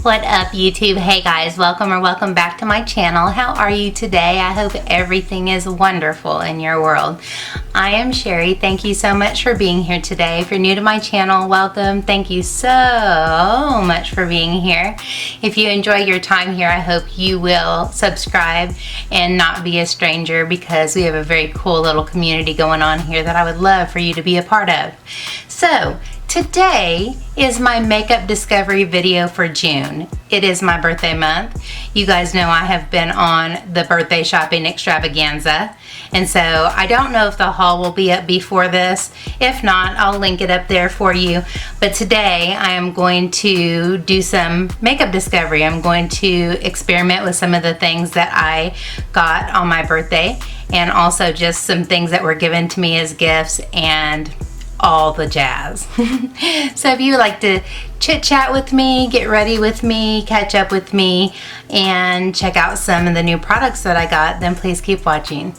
What up, YouTube? Hey guys, welcome back to my channel. How are you today? I hope everything is wonderful in your world. I am Sherry. Thank you so much for being here today. If you're new to my channel, welcome. Thank you so much for being here. If you enjoy your time here, I hope you will subscribe and not be a stranger, because we have a very cool little community going on here that I would love for you to be a part of. So today is my makeup discovery video for June. It is my birthday month. You guys know I have been on the birthday shopping extravaganza, and so I don't know if the haul will be up before this. If not, I'll link it up there for you. But today I am going to do some makeup discovery. I'm going to experiment with some of the things that I got on my birthday, and also just some things that were given to me as gifts and all the jazz. So if you would like to chit chat with me, get ready with me, catch up with me, and check out some of the new products that I got, then please keep watching.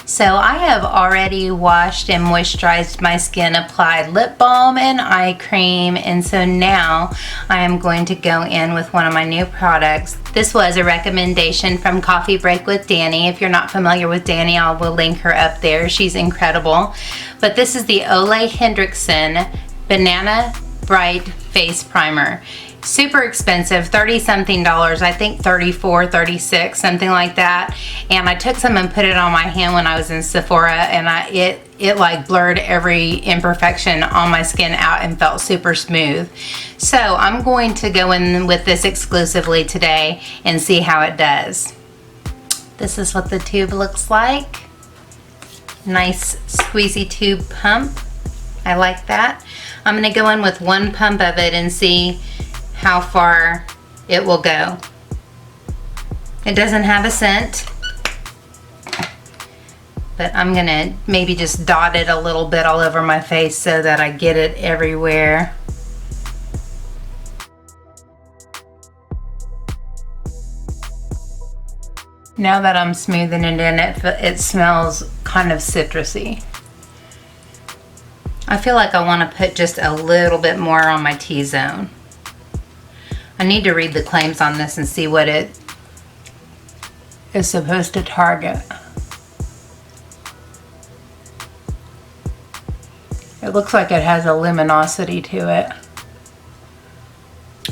So I have already washed and moisturized my skin, applied lip balm and eye cream, and so now I am going to go in with one of my new products. This was a recommendation from Coffee Break with Danny. If you're not familiar with Danny, I will link her up there. She's incredible. But this is the Olay Hendrickson Banana Bright Face Primer. Super expensive, 30 something dollars, I think 34, 36, something like that. And I took some and put it on my hand when I was in Sephora, and it like blurred every imperfection on my skin out and felt super smooth. So I'm going to go in with this exclusively today and see how it does. This is what the tube looks like. Nice squeezy tube pump. I like that. I'm going to go in with one pump of it and see how far it will go. It doesn't have a scent, but I'm gonna maybe just dot it a little bit all over my face so that I get it everywhere. Now that I'm smoothing it in, it smells kind of citrusy. I feel like I want to put just a little bit more on my T-zone. I need to read the claims on this and see what it is supposed to target. It looks like it has a luminosity to it.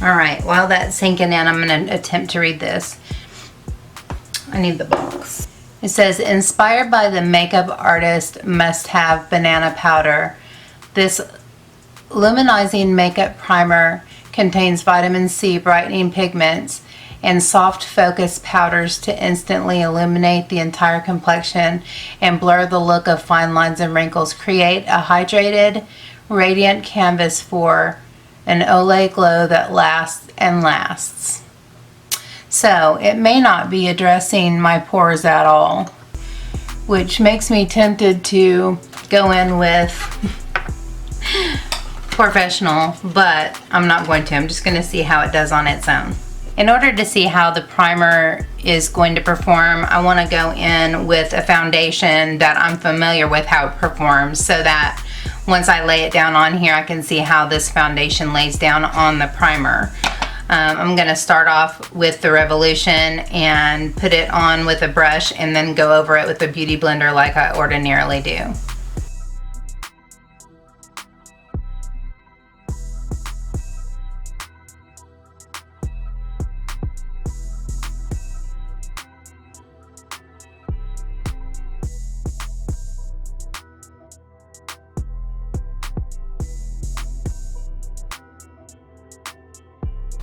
Alright, while that's sinking in, I'm going to attempt to read this. I need the box. It says, inspired by the makeup artist must-have banana powder, this luminizing makeup primer contains vitamin C brightening pigments and soft focus powders to instantly illuminate the entire complexion and blur the look of fine lines and wrinkles. Create a hydrated, radiant canvas for an Olay glow that lasts and lasts. So it may not be addressing my pores at all, which makes me tempted to go in with professional, but I'm not going to. I'm just going to see how it does on its own. In order to see how the primer is going to perform, I want to go in with a foundation that I'm familiar with how it performs, so that once I lay it down on here, I can see how this foundation lays down on the primer. I'm going to start off with the Revolution and put it on with a brush, and then go over it with a beauty blender like I ordinarily do.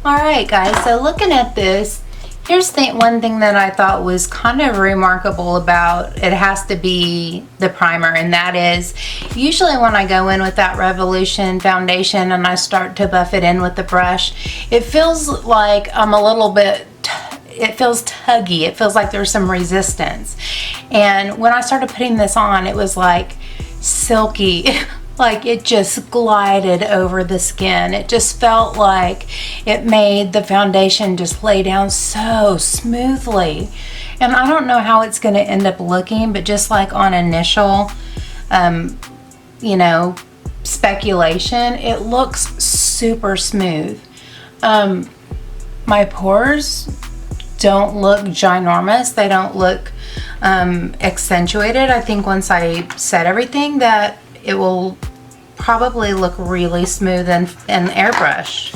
Alright guys, so looking at this, here's one thing that I thought was kind of remarkable about it. Has to be the primer, and that is, usually when I go in with that Revolution foundation and I start to buff it in with the brush, it feels like I'm a little bit, it feels tuggy, it feels like there's some resistance. And when I started putting this on, it was like silky. Like it just glided over the skin. It just felt like it made the foundation just lay down so smoothly. And I don't know how it's going to end up looking, but just like on initial, you know, speculation, it looks super smooth. my pores don't look ginormous. They don't look accentuated. I think once I set everything that it will probably look really smooth and airbrush.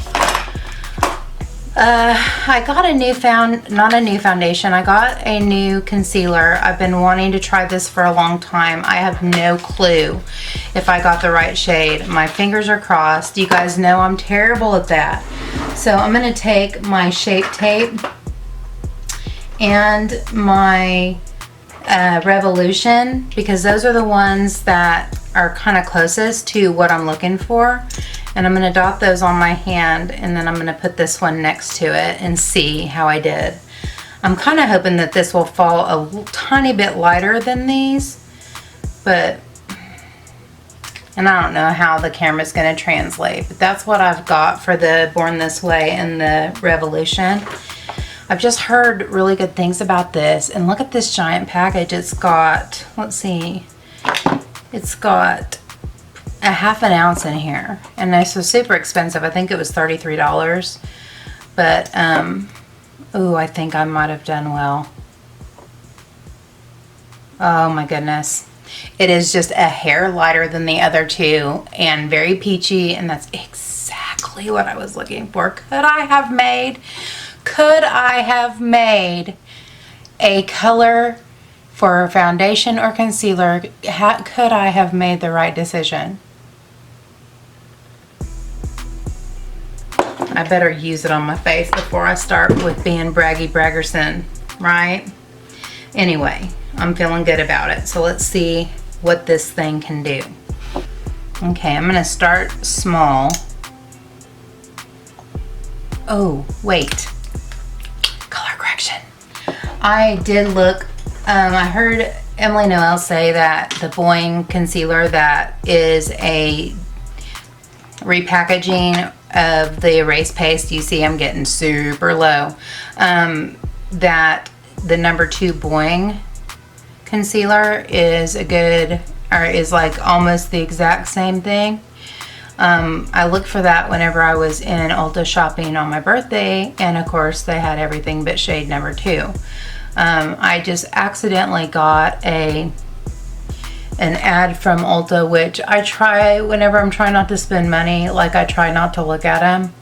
I got a not a new foundation, I got a new concealer. I've been wanting to try this for a long time. I have no clue if I got the right shade. My fingers are crossed. You guys know I'm terrible at that. So I'm going to take my Shape Tape and my Revolution, because those are the ones that are kind of closest to what I'm looking for. And I'm going to dot those on my hand, and then I'm going to put this one next to it and see how I did. I'm kind of hoping that this will fall a tiny bit lighter than these, and I don't know how the camera's going to translate, but that's what I've got for the Born This Way and the Revolution. I've just heard really good things about this, and look at this giant package. It's got, let's see, it's got a ½ ounce in here, and this was super expensive. I think it was $33, but ooh, I think I might have done well. Oh my goodness, it is just a hair lighter than the other two and very peachy, and that's exactly what I was looking for. Could I have made a color for foundation or concealer? Could I have made the right decision? I better use it on my face before I start with being braggerson, right? Anyway, I'm feeling good about it. So let's see what this thing can do. Okay, I'm gonna start small. Oh, wait. Color correction. I did look, I heard Emily Noel say that the Boing concealer that is a repackaging of the erase paste, you see I'm getting super low, that the number 2 Boing concealer is is like almost the exact same thing. I looked for that whenever I was in Ulta shopping on my birthday, and of course they had everything but shade number 2. I just accidentally got an ad from Ulta, which I try whenever I'm trying not to spend money. Like, I try not to look at them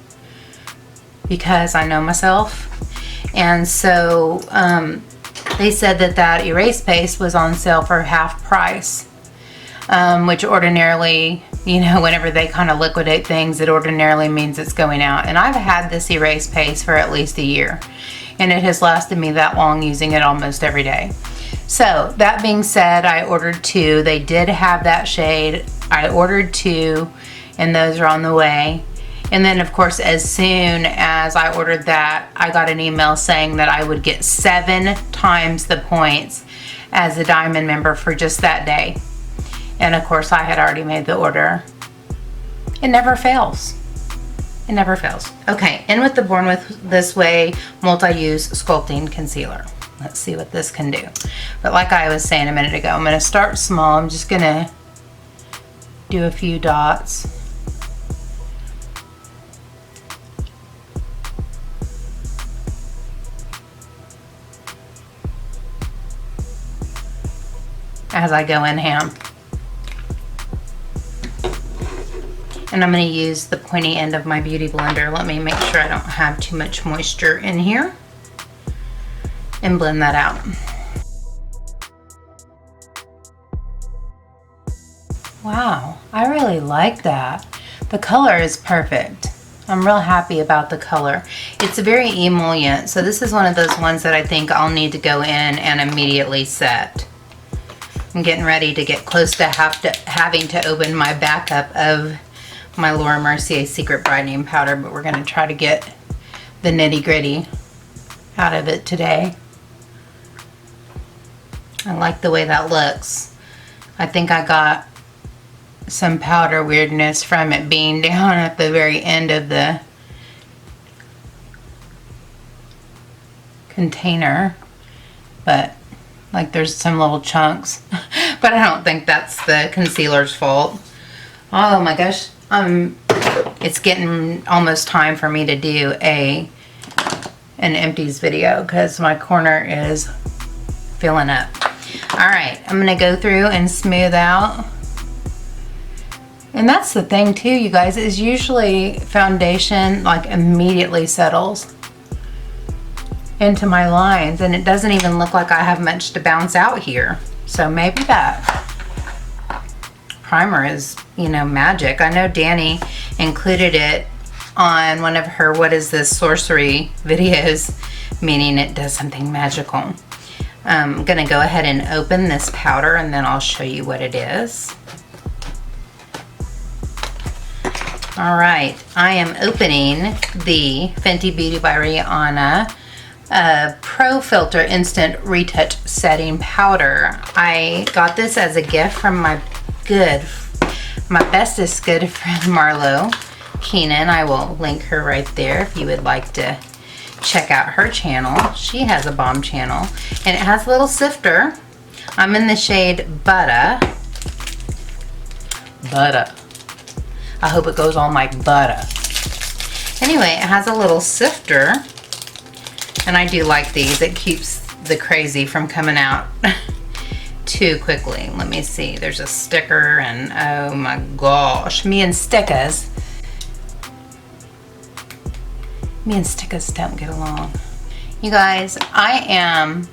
because I know myself. And so they said that erase paste was on sale for half price, which ordinarily, you know, whenever they kind of liquidate things, it ordinarily means it's going out. And I've had this erase paste for at least a year, and it has lasted me that long, using it almost every day. So that being said, I ordered 2. They did have that shade. I ordered 2, and those are on the way. And then of course, as soon as I ordered that, I got an email saying that I would get 7 times the points as a Diamond member for just that day. And of course, I had already made the order. It never fails. It never fails. Okay, in with the Born This Way Multi-Use Sculpting Concealer. Let's see what this can do. But like I was saying a minute ago, I'm going to start small. I'm just going to do a few dots. As I go in ham. And I'm going to use the pointy end of my Beauty Blender. Let me make sure I don't have too much moisture in here, and blend that out. Wow, I really like that. The color is perfect. I'm real happy about the color. It's very emollient, so this is one of those ones that I think I'll need to go in and immediately set. I'm getting ready to get close to having to open my backup of my Laura Mercier Secret Brightening Powder, but we're going to try to get the nitty-gritty out of it today. I like the way that looks. I think I got some powder weirdness from it being down at the very end of the container, but like there's some little chunks. But I don't think that's the concealer's fault. Oh my gosh, it's getting almost time for me to do a an empties video because my corner is filling up. All right, I'm gonna go through and smooth out. And that's the thing too, you guys, is usually foundation like immediately settles into my lines and it doesn't even look like I have much to bounce out here. So maybe that primer is, you know, magic. I know Danny included it on one of her what is this sorcery videos, meaning it does something magical. I'm gonna go ahead and open this powder and then I'll show you what it is. All right, I am opening the Fenty Beauty by Rihanna Pro Filter Instant Retouch Setting Powder. I got this as a gift from my bestest good friend Marlo Keenan. I will link her right there if you would like to check out her channel. She has a bomb channel and it has a little sifter. I'm in the shade Butter. I hope it goes on like butter. Anyway, it has a little sifter and I do like these. It keeps the crazy from coming out too quickly. Let me see, there's a sticker and oh my gosh, me and stickers don't get along. You guys, I am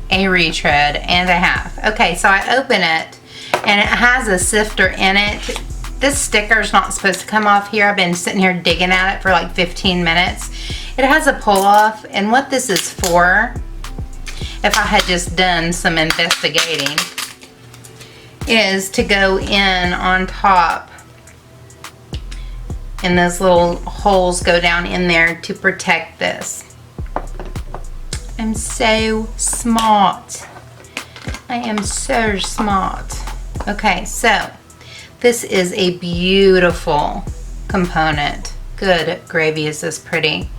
a retread and a half. Okay, so I open it and it has a sifter in it. This sticker is not supposed to come off here. I've been sitting here digging at it for like 15 minutes. It has a pull off, and what this is for, if I had just done some investigating, is to go in on top and those little holes go down in there to protect this. I'm so smart. I am so smart. Okay, so this is a beautiful component. Good gravy, is this pretty.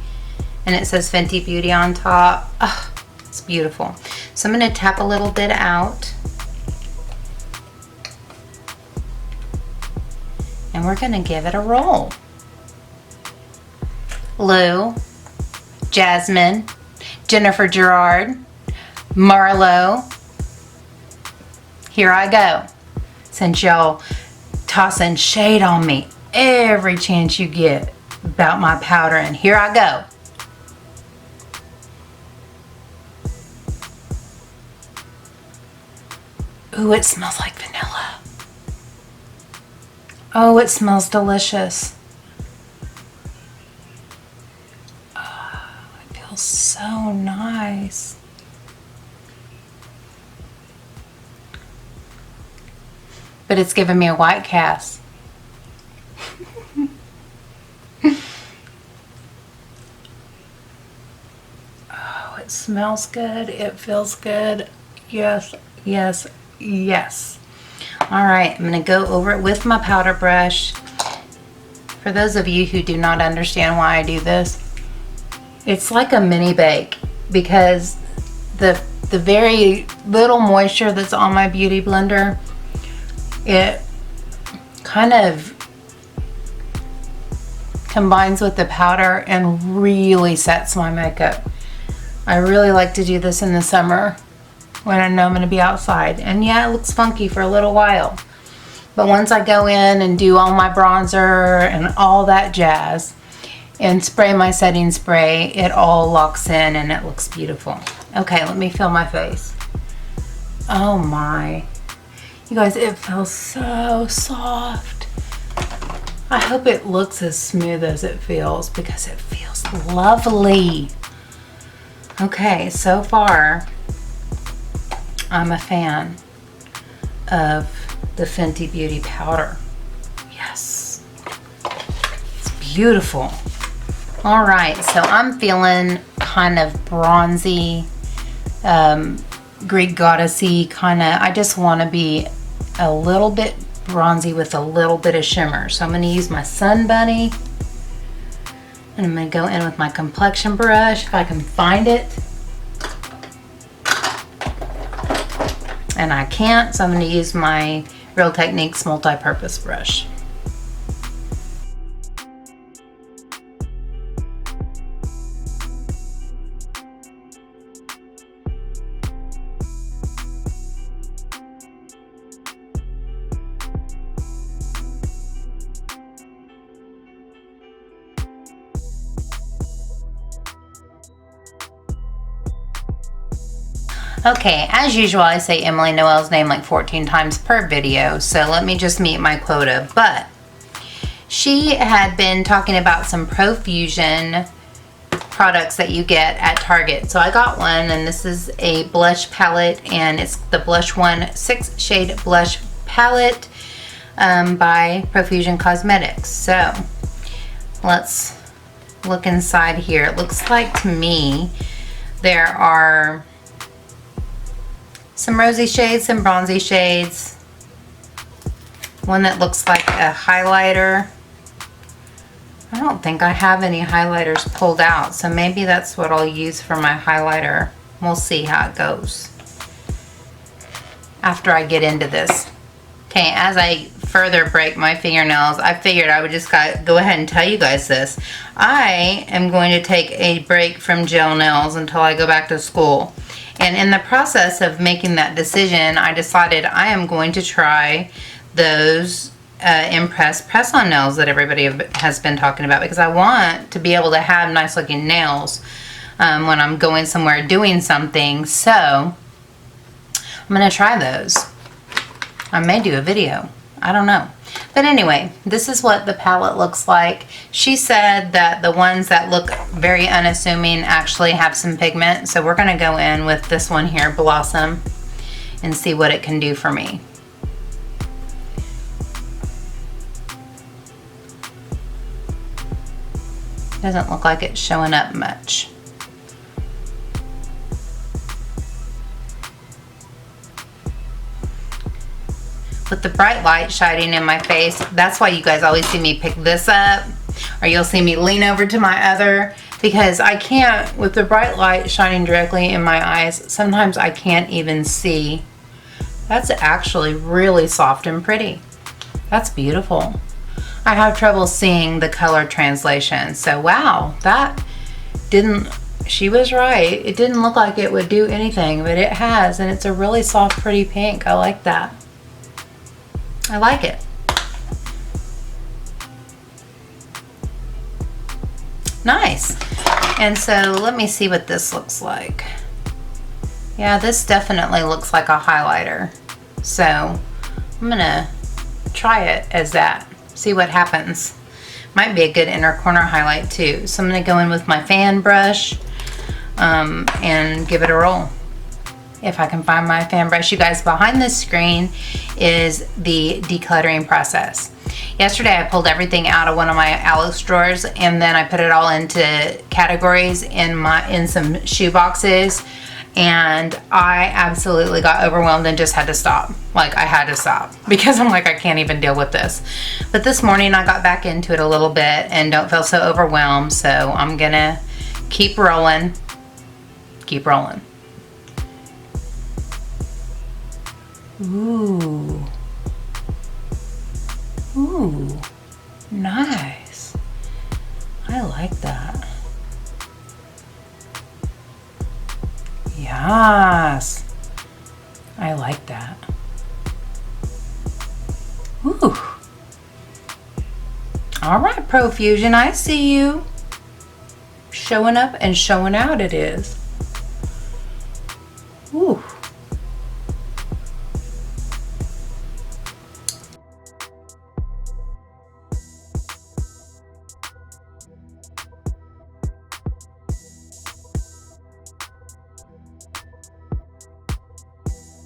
And it says Fenty Beauty on top. Oh, it's beautiful. So I'm gonna tap a little bit out. And we're gonna give it a roll. Lou, Jasmine, Jennifer Gerard, Marlo. Here I go. Since y'all tossing shade on me every chance you get about my powder, and here I go. Ooh, it smells like vanilla. Oh, it smells delicious. Oh, it feels so nice. But it's giving me a white cast. Oh, it smells good. It feels good. Yes, yes, yes. All right, I'm going to go over it with my powder brush. For those of you who do not understand why I do this, it's like a mini bake because the very little moisture that's on my beauty blender, it kind of combines with the powder and really sets my makeup. I really like to do this in the summer when I know I'm going to be outside. And yeah, it looks funky for a little while. But once I go in and do all my bronzer and all that jazz and spray my setting spray, it all locks in and it looks beautiful. Okay, let me feel my face. Oh my. You guys, it feels so soft. I hope it looks as smooth as it feels because it feels lovely. Okay, so far, I'm a fan of the Fenty Beauty powder. Yes, it's beautiful. All right, so I'm feeling kind of bronzy, Greek goddessy kind of. I just want to be a little bit bronzy with a little bit of shimmer. So I'm going to use my Sun Bunny and I'm going to go in with my complexion brush if I can find it. And I can't, so I'm going to use my Real Techniques multi-purpose brush. Okay, as usual, I say Emily Noel's name like 14 times per video, so let me just meet my quota. But she had been talking about some Profusion products that you get at Target. So I got one, and this is a blush palette, and it's the Blush One 6 Shade Blush Palette by Profusion Cosmetics. So let's look inside here. It looks like to me there are some rosy shades, some bronzy shades, one that looks like a highlighter. I don't think I have any highlighters pulled out, so maybe that's what I'll use for my highlighter. We'll see how it goes after I get into this. Okay, as I further break my fingernails, I figured I would just go ahead and tell you guys this. I am going to take a break from gel nails until I go back to school. And in the process of making that decision, I decided I am going to try those Impress press-on nails that everybody has been talking about, because I want to be able to have nice looking nails when I'm going somewhere doing something. So I'm going to try those. I may do a video. I don't know. But anyway, this is what the palette looks like. She said that the ones that look very unassuming actually have some pigment. So we're going to go in with this one here, Blossom, and see what it can do for me. Doesn't look like it's showing up much. With the bright light shining in my face, that's why you guys always see me pick this up, or you'll see me lean over to my other, because I can't, with the bright light shining directly in my eyes, sometimes I can't even see. That's actually really soft and pretty. That's beautiful. I have trouble seeing the color translation. So wow, that didn't, she was right. It didn't look like it would do anything, but it has, and it's a really soft, pretty pink. I like that. I like it. Nice. And so let me see what this looks like. Yeah, this definitely looks like a highlighter. So I'm gonna try it as that. See what happens. Might be a good inner corner highlight too. So I'm gonna go in with my fan brush and give it a roll. If I can find my fan brush. You guys, behind this screen is the decluttering process. Yesterday I pulled everything out of one of my Alex drawers, and then I put it all into categories in some shoe boxes, and I absolutely got overwhelmed and just had to stop. Like, I had to stop because I'm like, I can't even deal with this. But this morning I got back into it a little bit and don't feel so overwhelmed, so I'm gonna keep rolling. Keep rolling. Ooh. Ooh. Nice. I like that. Yes. I like that. Ooh. All right, Profusion, I see you. Showing up and showing out it is. Ooh.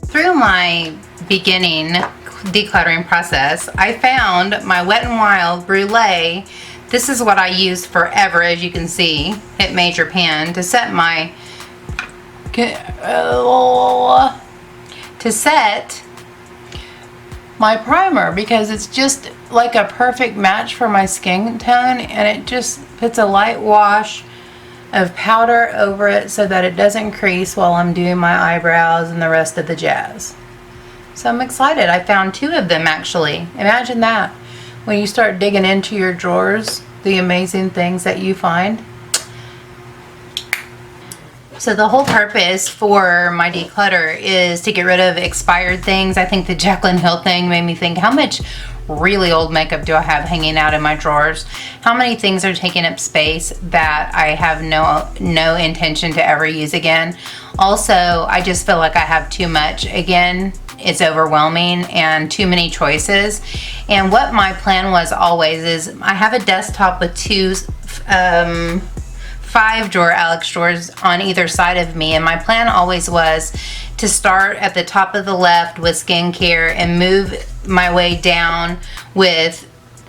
Through my beginning decluttering process, I found my Wet n Wild Brulee. This is what I use forever, as you can see. Hit major pan to set my primer, because it's just like a perfect match for my skin tone, and it just puts a light wash of powder over it so that it doesn't crease while I'm doing my eyebrows and the rest of the jazz. So I'm excited. I found 2 of them actually. Imagine that. When you start digging into your drawers, the amazing things that you find. So the whole purpose for my declutter is to get rid of expired things. I think the Jaclyn Hill thing made me think, how much really old makeup do I have hanging out in my drawers? How many things are taking up space that I have no intention to ever use again? Also, I just feel like I have too much. Again, it's overwhelming and too many choices. And what my plan was always is I have a desktop with two 5-drawer Alex drawers on either side of me, and my plan always was to start at the top of the left with skincare and move my way down with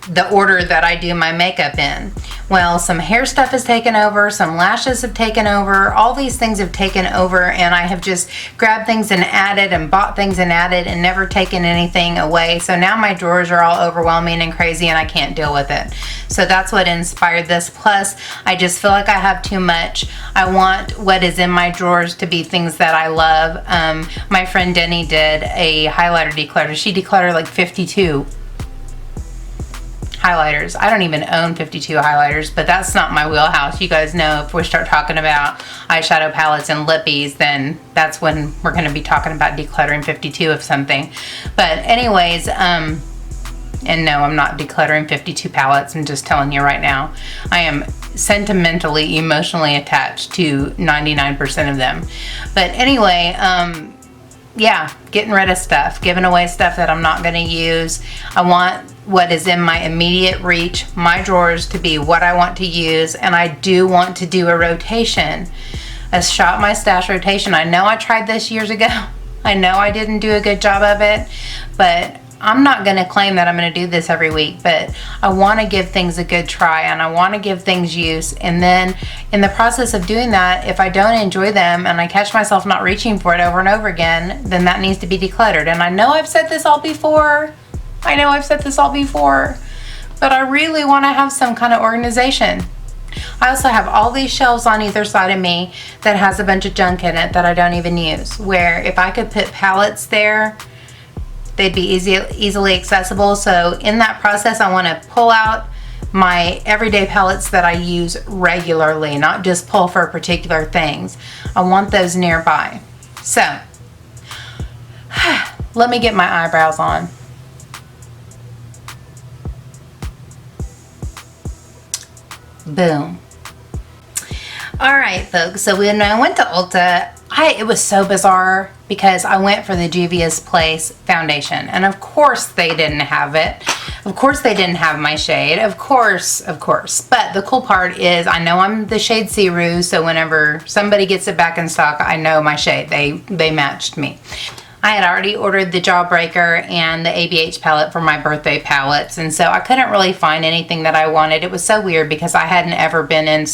the order that I do my makeup in. Well, some hair stuff has taken over, some lashes have taken over, all these things have taken over, and I have just grabbed things and added and bought things and added and never taken anything away. So now my drawers are all overwhelming and crazy and I can't deal with it. So that's what inspired this. Plus, I just feel like I have too much. I want what is in my drawers to be things that I love. My friend Denny did a highlighter declutter. She decluttered like 52 highlighters. I don't even own 52 highlighters, but that's not my wheelhouse. You guys know if we start talking about eyeshadow palettes and lippies, then that's when we're going to be talking about decluttering 52 of something. But anyways, and no, I'm not decluttering 52 palettes. I'm just telling you right now. I am sentimentally, emotionally attached to 99% of them. But anyway, yeah, getting rid of stuff, giving away stuff that I'm not going to use. I want what is in my immediate reach, my drawers, to be what I want to use, and I do want to do a rotation, a Shop My Stash rotation. I know I tried this years ago. I know I didn't do a good job of it, but I'm not going to claim that I'm going to do this every week, but I want to give things a good try and I want to give things use. And then in the process of doing that, if I don't enjoy them and I catch myself not reaching for it over and over again, then that needs to be decluttered. And I know I've said this all before. But I really want to have some kind of organization. I also have all these shelves on either side of me that has a bunch of junk in it that I don't even use, where if I could put palettes there, they'd be easily accessible. So in that process, I want to pull out my everyday palettes that I use regularly, not just pull for particular things. I want those nearby. So let me get my eyebrows on. Boom. All right, folks, so when I went to Ulta, it was so bizarre because I went for the Juvia's Place foundation, and of course they didn't have it. Of course they didn't have my shade. Of course. But the cool part is I know I'm the shade Sea Rose, so whenever somebody gets it back in stock, I know my shade. They matched me. I had already ordered the Jawbreaker and the ABH palette for my birthday palettes, and so I couldn't really find anything that I wanted. It was so weird because I hadn't ever been in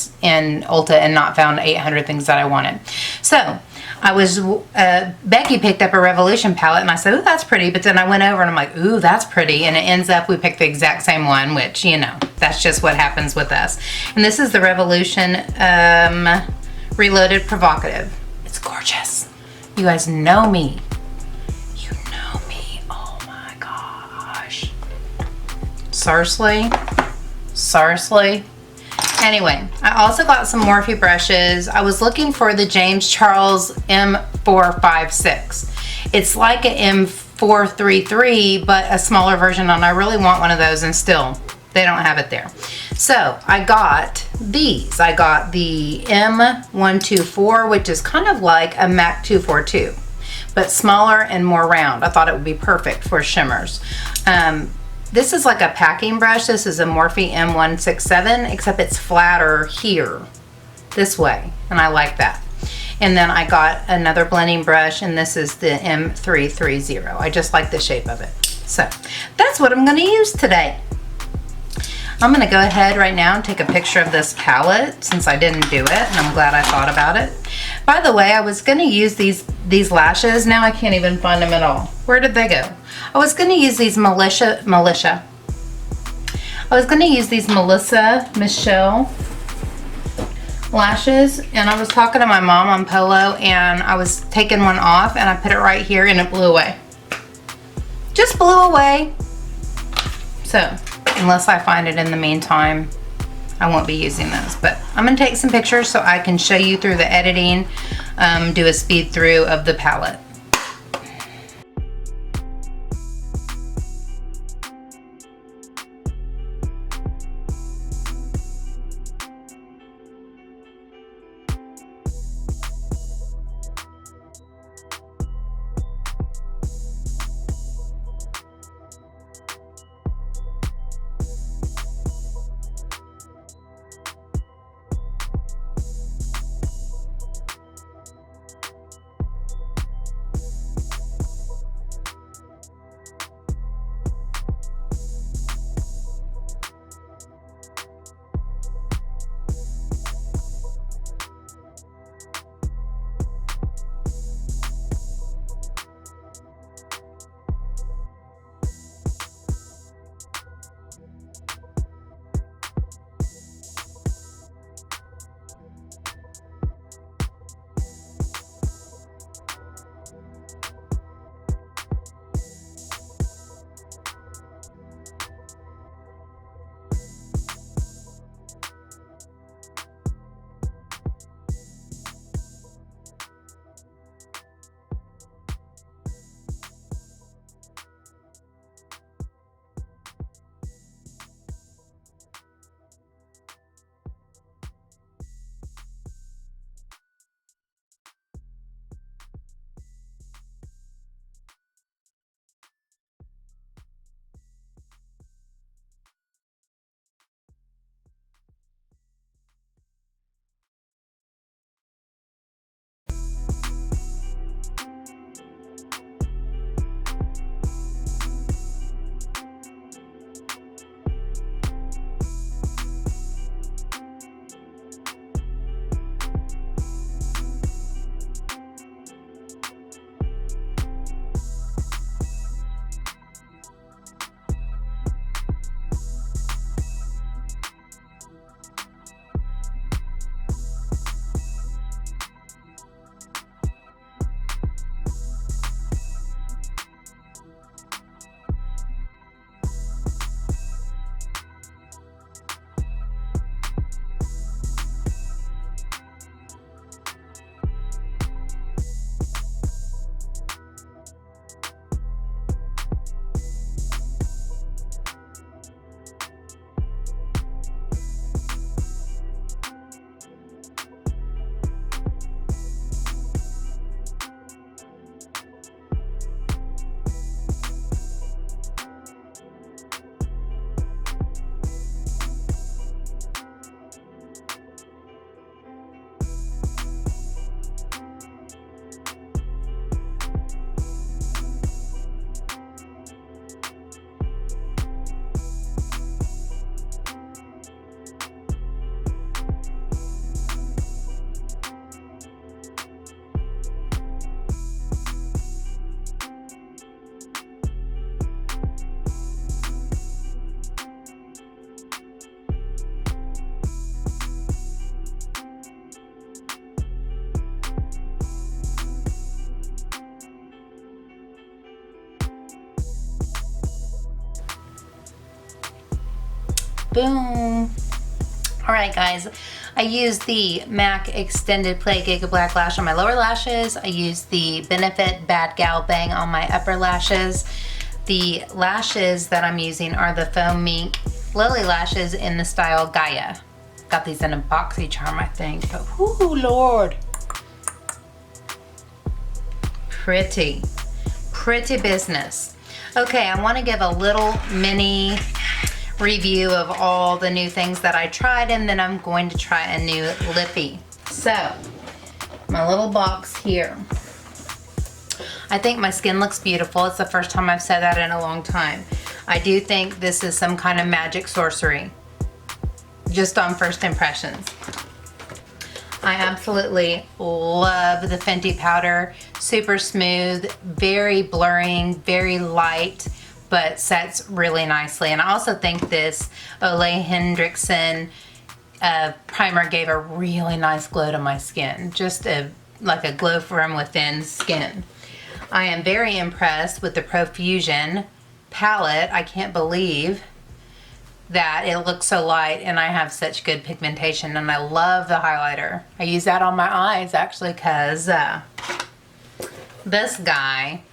Ulta and not found 800 things that I wanted. So I was, Becky picked up a Revolution palette and I said, ooh, that's pretty. But then I went over and I'm like, ooh, that's pretty. And it ends up we picked the exact same one, which, you know, that's just what happens with us. And this is the Revolution Reloaded Provocative. It's gorgeous. You guys know me. You know me. Oh my gosh. Seriously? Anyway, I also got some Morphe brushes. I was looking for the James Charles M456. It's like an M433, but a smaller version, and I really want one of those, and still, they don't have it there. So I got these. I got the M124, which is kind of like a MAC 242, but smaller and more round. I thought it would be perfect for shimmers. This is like a packing brush. This is a Morphe M167, except it's flatter here, this way, and I like that. And then I got another blending brush, and this is the M330. I just like the shape of it. So that's what I'm going to use today. I'm going to go ahead right now and take a picture of this palette since I didn't do it, and I'm glad I thought about it. By the way, I was going to use these lashes. Now I can't even find them at all. Where did they go? I was going to use these Melissa Michelle lashes, and I was talking to my mom on Polo, and I was taking one off, and I put it right here, and it blew away. Just blew away. So, unless I find it in the meantime, I won't be using those. But I'm going to take some pictures so I can show you through the editing, do a speed through of the palette. Boom. All right, guys, I used the MAC Extended Play Giga Black Lash on my lower lashes. I used the Benefit Bad Gal Bang on my upper lashes. The lashes that I'm using are the Foam Mink Lily lashes in the style Gaia. Got these in a boxy charm, I think, but whoo, Lord. Pretty business. Okay, I want to give a little mini review of all the new things that I tried, and then I'm going to try a new lippy. So, my little box here. I think my skin looks beautiful. It's the first time I've said that in a long time. I do think this is some kind of magic sorcery, just on first impressions. I absolutely love the Fenty powder. Super smooth, very blurring, very light, but sets really nicely. And I also think this Olay Hendrickson primer gave a really nice glow to my skin. Just like a glow from within skin. I am very impressed with the Profusion palette. I can't believe that it looks so light, and I have such good pigmentation, and I love the highlighter. I use that on my eyes actually because this guy,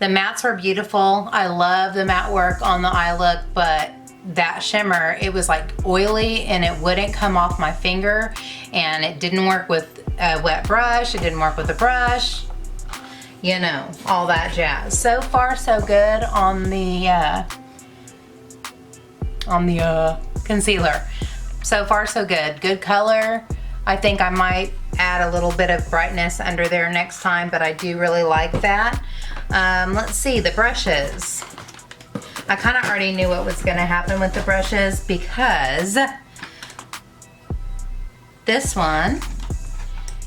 the mattes were beautiful. I love the matte work on the eye look, but that shimmer, it was like oily and it wouldn't come off my finger, and it didn't work with a wet brush. It didn't work with a brush, you know, all that jazz. So far so good on the concealer. So far so good. Good color. I think I might add a little bit of brightness under there next time, but I do really like that. Let's see, the brushes. I kind of already knew what was going to happen with the brushes because this one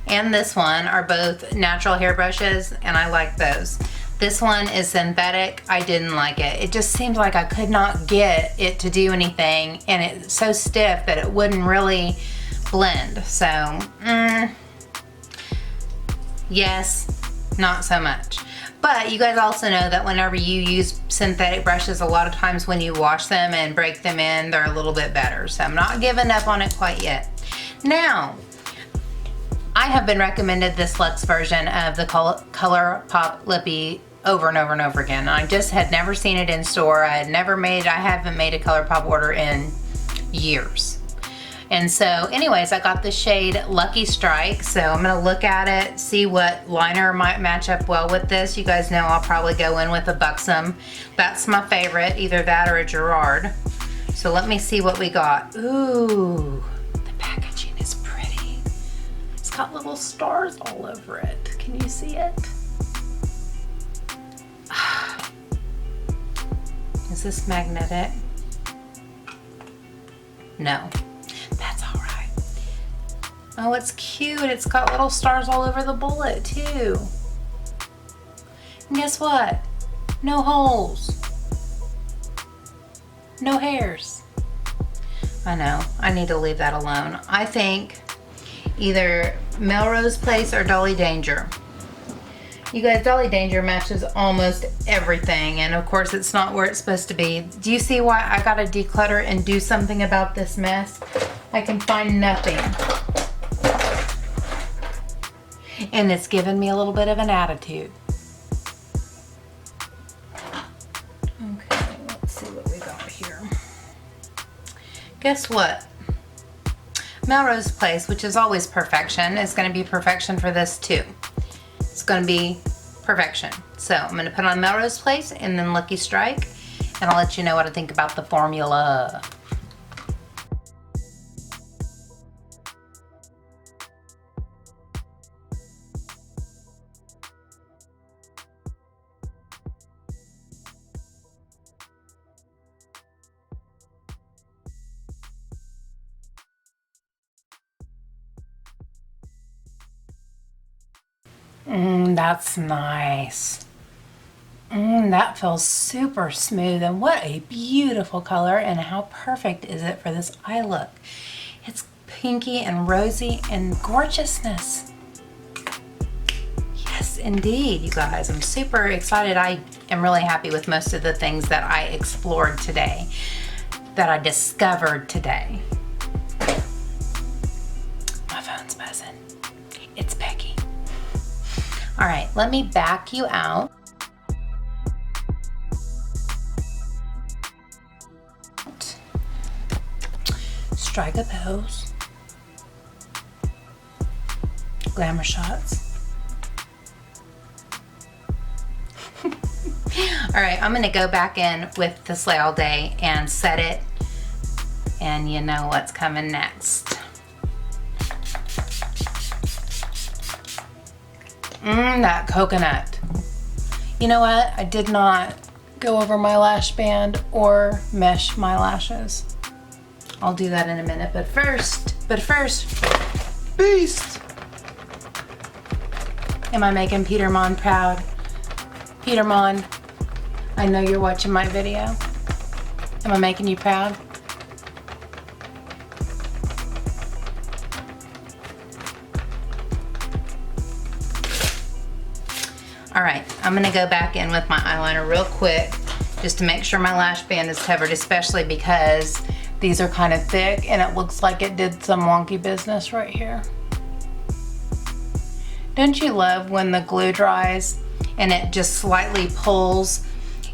and this one are both natural hair brushes, and I like those. This one is synthetic. I didn't like it. It just seemed like I could not get it to do anything, and it's so stiff that it wouldn't really blend. So, yes, not so much. But you guys also know that whenever you use synthetic brushes, a lot of times when you wash them and break them in, they're a little bit better. So I'm not giving up on it quite yet. Now, I have been recommended this luxe version of the ColourPop Lippy over and over and over again. I just had never seen it in store. I haven't made a ColourPop order in years. And so anyways, I got the shade Lucky Strike. So I'm gonna look at it, see what liner might match up well with this. You guys know I'll probably go in with a Buxom. That's my favorite, either that or a Gerard. So let me see what we got. Ooh, the packaging is pretty. It's got little stars all over it. Can you see it? Is this magnetic? No. That's all right. Oh, it's cute. It's got little stars all over the bullet too. And guess what? No holes. No hairs. I know. I need to leave that alone. I think either Melrose Place or Dolly Danger. You guys, Dolly Danger matches almost everything, and of course it's not where it's supposed to be. Do you see why I gotta declutter and do something about this mess? I can find nothing. And it's given me a little bit of an attitude. Okay, let's see what we got here. Guess what? Melrose Place, which is always perfection, is gonna be perfection for this too. It's gonna be perfection. So I'm gonna put on Melrose Place and then Lucky Strike, and I'll let you know what I think about the formula. That's nice. That feels super smooth, and what a beautiful color, and how perfect is it for this eye look. It's pinky and rosy and gorgeousness. Yes, indeed, you guys. I'm super excited. I am really happy with most of the things that I explored today, that I discovered today. My phone's buzzing. It's Becky. All right, let me back you out. Strike a pose. Glamour shots. All right, I'm gonna go back in with the Slay All Day and set it, and you know what's coming next. That coconut. You know what? I did not go over my lash band or mesh my lashes. I'll do that in a minute, but first, Beast! Am I making Peter Mon proud? Peter Mon, I know you're watching my video. Am I making you proud? All right, I'm gonna go back in with my eyeliner real quick just to make sure my lash band is covered, especially because These are kind of thick and it looks like it did some wonky business right here. Don't you love when the glue dries and it just slightly pulls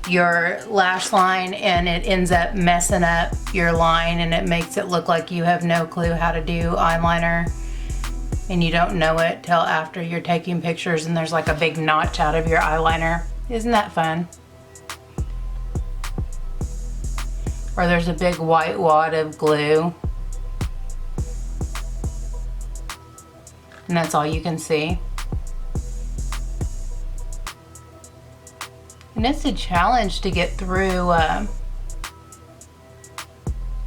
your lash line and it ends up messing up your line and it makes it look like you have no clue how to do eyeliner and you don't know it till after you're taking pictures and there's like a big notch out of your eyeliner. Isn't that fun? Or there's a big white wad of glue and that's all you can see. And it's a challenge to get through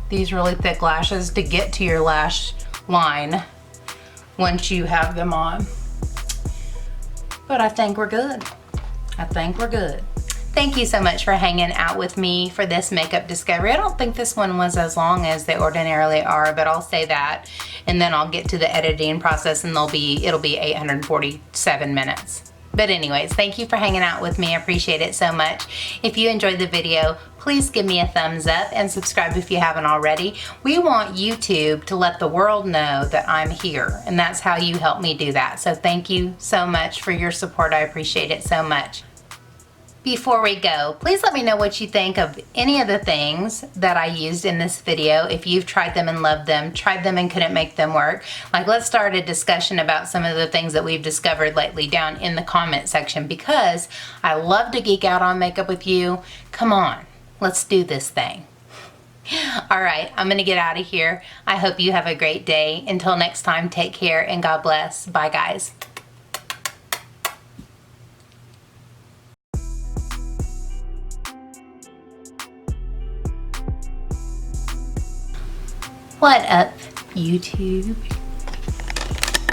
these really thick lashes to get to your lash line once you have them on. But I think we're good. I think we're good. Thank you so much for hanging out with me for this makeup discovery. I don't think this one was as long as they ordinarily are, but I'll say that. And then I'll get to the editing process and it'll be 847 minutes. But anyways, thank you for hanging out with me. I appreciate it so much. If you enjoyed the video, please give me a thumbs up and subscribe if you haven't already. We want YouTube to let the world know that I'm here, and that's how you help me do that. So thank you so much for your support. I appreciate it so much. Before we go, please let me know what you think of any of the things that I used in this video. If you've tried them and loved them, tried them and couldn't make them work. Like, let's start a discussion about some of the things that we've discovered lately down in the comment section, because I love to geek out on makeup with you. Come on, let's do this thing. All right, I'm gonna get out of here. I hope you have a great day. Until next time, take care and God bless. Bye, guys. What up, YouTube?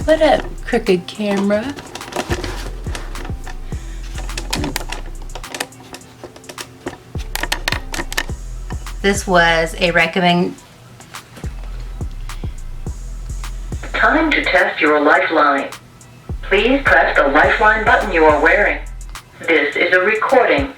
What up, crooked camera? This was a recommend. Time to test your lifeline. Please press the lifeline button you are wearing. This is a recording.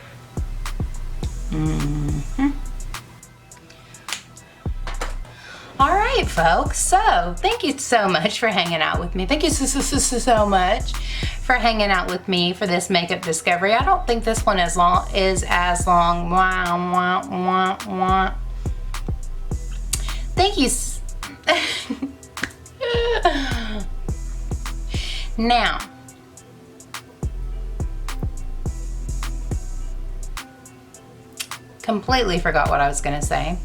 All right, folks, so thank you so much for hanging out with me. Thank you so much for hanging out with me for this makeup discovery. I don't think this one is as long. Thank you. Now, completely forgot what I was gonna say.